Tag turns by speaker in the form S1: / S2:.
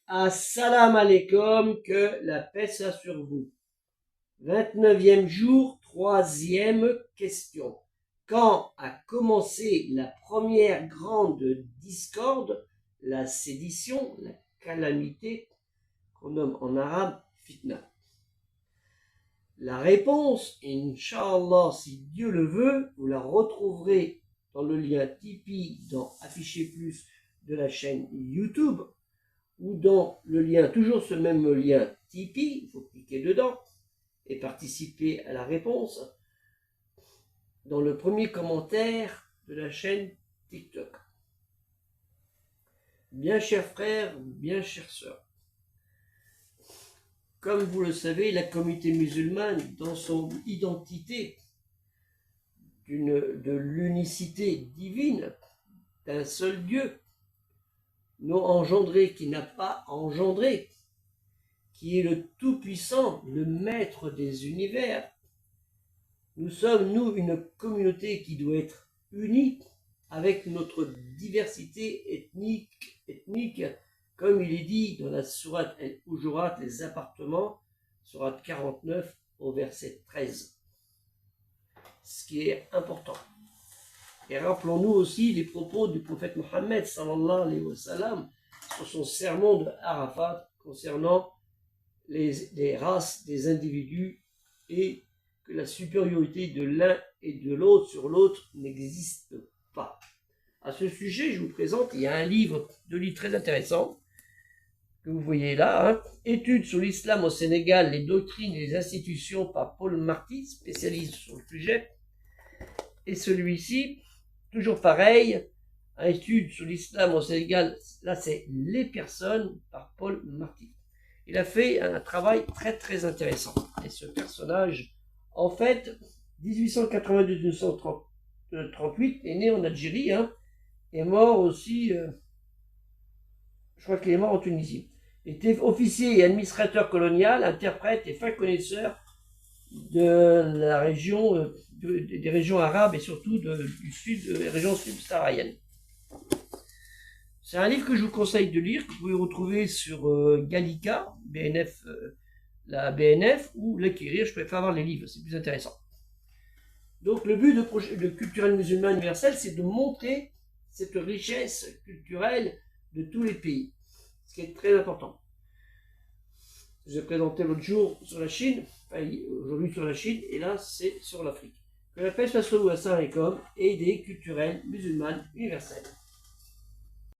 S1: Assalamu alaikum, que la paix soit sur vous. 29e jour, troisième question. Quand a commencé la première grande discorde, la sédition, la calamité, qu'on nomme en arabe fitna? La réponse, Inch'Allah, si Dieu le veut, vous la retrouverez dans le lien Tipeee, dans Afficher Plus de la chaîne YouTube, ou dans le lien, toujours ce même lien Tipeee, il faut cliquer dedans et participer à la réponse, dans le premier commentaire de la chaîne TikTok. Bien chers frères, bien chères sœurs, comme vous le savez, la communauté musulmane, dans son identité de l'unicité divine, d'un seul Dieu, non engendré, qui n'a pas engendré, qui est le Tout-Puissant, le Maître des univers. Nous sommes, nous, une communauté qui doit être unie avec notre diversité ethnique, comme il est dit dans la sourate Al-Hujurat, les appartements, sourate 49 au verset 13. Ce qui est important. Et rappelons-nous aussi les propos du prophète Mohammed sallallahu alayhi wa sallam sur son sermon de Arafat concernant les races des individus et que la supériorité de l'un et de l'autre sur l'autre n'existe pas. À ce sujet, je vous présente, il y a un livre très intéressant que vous voyez là, hein, Études sur l'islam au Sénégal, les doctrines et les institutions par Paul Marty, spécialiste sur le sujet. Et celui-ci, toujours pareil, Études sur l'islam au Sénégal, là c'est Les personnes par Paul Marty. Il a fait un travail très intéressant. Et ce personnage, en fait, 1882-1938, est né en Algérie, hein, est mort aussi, je crois qu'il est mort en Tunisie. Il était officier et administrateur colonial, interprète et fin connaisseur de la région, des régions arabes et surtout du sud, des régions subsahariennes. C'est un livre que je vous conseille de lire, que vous pouvez retrouver sur Gallica, BNF, la BNF, ou l'acquérir. Je préfère avoir les livres, c'est plus intéressant. Donc le but de Culturel Musulman Universel, c'est de montrer cette richesse culturelle de tous les pays, ce qui est très important. Je vous ai présenté l'autre jour sur la Chine, enfin, aujourd'hui sur la Chine, et là c'est sur l'Afrique. Que la paix soit sur vous, assalamu alaikum, et des culturels musulmanes universels.